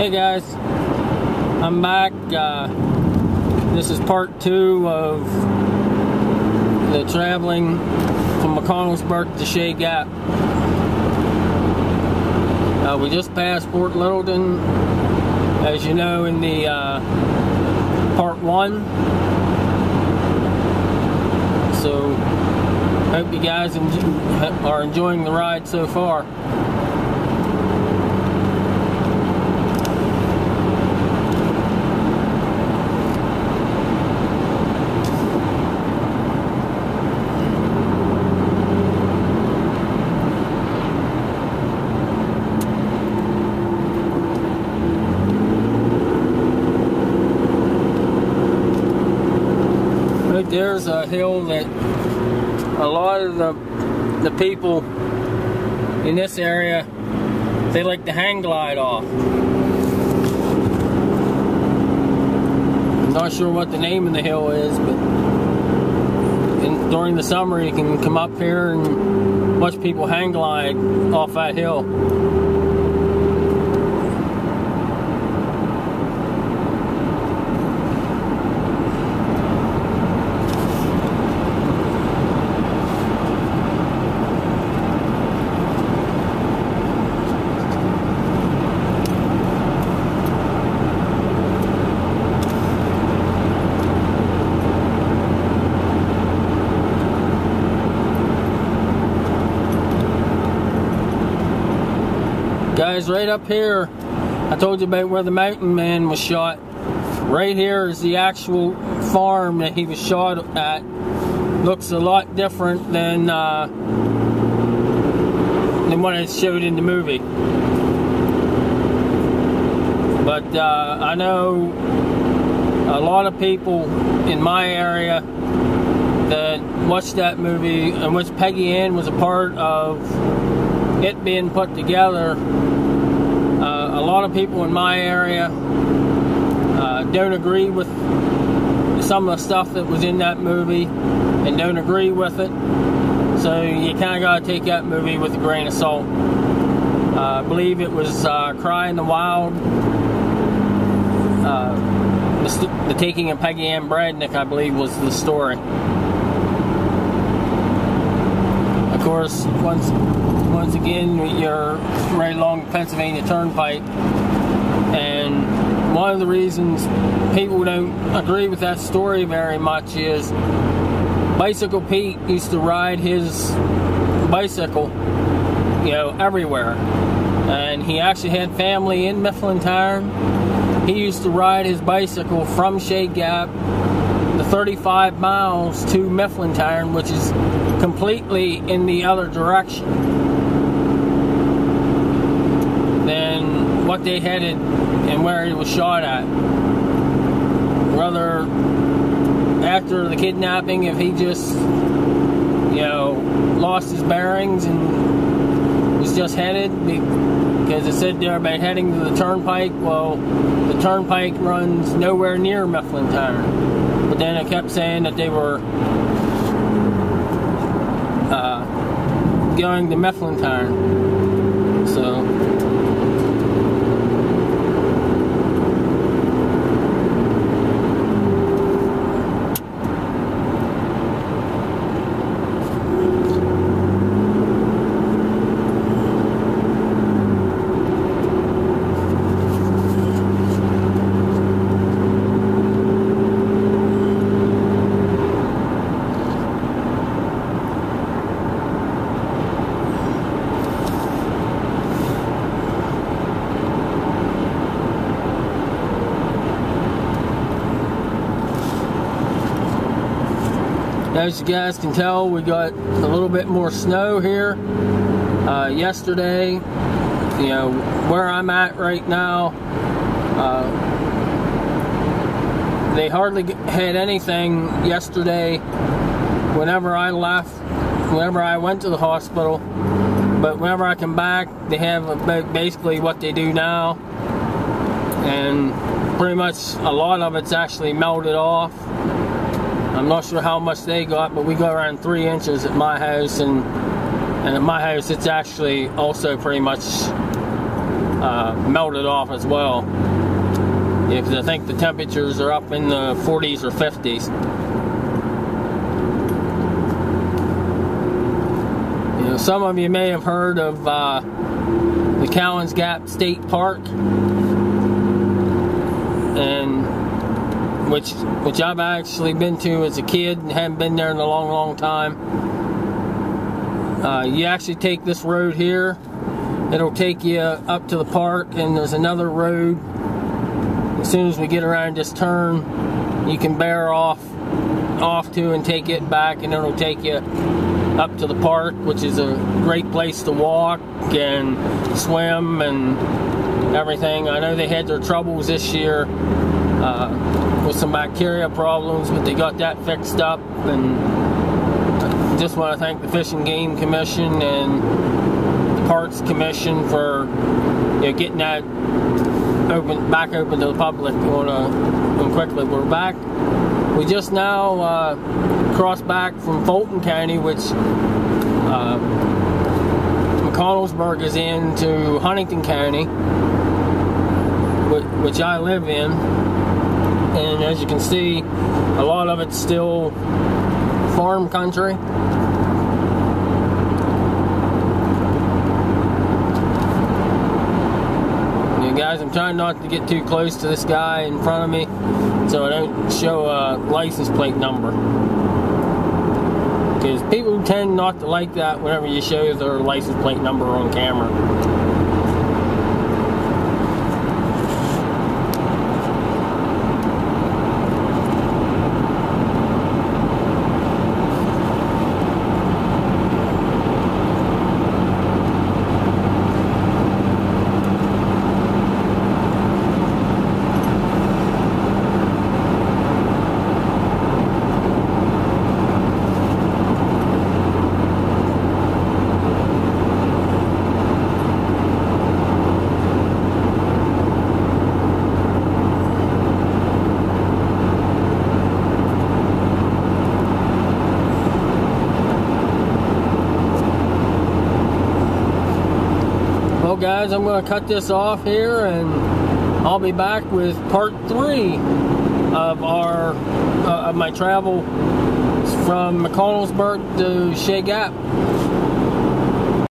Hey guys, I'm back. This is part 2 of the traveling from McCONNELLSBERG to Shea Gap. We just passed Fort Littleton, as you know, in the part 1. So, hope you guys are enjoying the ride so far. There's a hill that a lot of the people in this area, they like to hang glide off. I'm not sure what the name of the hill is, but during the summer you can come up here and watch people hang glide off that hill. Guys, right up here, I told you about where the mountain man was shot. Right here is the actual farm that he was shot at. Looks a lot different than what it showed in the movie. But I know a lot of people in my area that watched that movie, and which Peggy Ann was a part of it being put together. A lot of people in my area don't agree with some of the stuff that was in that movie and don't agree with it. So you kind of got to take that movie with a grain of salt. I believe it was Cry in the Wild. The Taking of Peggy Ann Bradnick, I believe, was the story. Of course, once again, you're right along the Pennsylvania Turnpike, and one of the reasons people don't agree with that story very much is Bicycle Pete used to ride his bicycle, you know, everywhere, and he actually had family in Mifflintown. He used to ride his bicycle from Shea Gap the 35 miles to Mifflintown, which is completely in the other direction than what they headed and where he was shot at. Whether after the kidnapping, if he just, you know, lost his bearings and was just headed, because it said there about heading to the turnpike. Well, the turnpike runs nowhere near Mifflintown. But then it kept saying that they were going to Mifflintown. So as you guys can tell, we got a little bit more snow here. Yesterday, you know, where I'm at right now, they hardly had anything yesterday whenever I left, whenever I went to the hospital. But whenever I come back, they have about basically what they do now. And pretty much a lot of it's actually melted off. I'm not sure how much they got, but we got around 3 inches at my house, and at my house it's actually also pretty much melted off as well. Yeah, because I think the temperatures are up in the 40s or 50s. You know, some of you may have heard of the Cowan's Gap State Park, and which I've actually been to as a kid and haven't been there in a long time. You actually take this road here, it'll take you up to the park, and there's another road. As soon as we get around this turn, you can bear off to and take it back, and it'll take you up to the park, which is a great place to walk and swim and everything. I know they had their troubles this year with some bacteria problems, but they got that fixed up, and I just want to thank the Fish and Game Commission and the Parks Commission for, you know, getting that back open to the public. Going quickly. We're back. We just now crossed back from Fulton County, which McCONNELLSBERG is in, to Huntingdon County, which I live in. And as you can see, a lot of it's still farm country. You guys, I'm trying not to get too close to this guy in front of me so I don't show a license plate number, because people tend not to like that whenever you show their license plate number on camera. Well guys, I'm going to cut this off here, and I'll be back with part 3 of our my travel from McCONNELLSBERG to Shea Gap.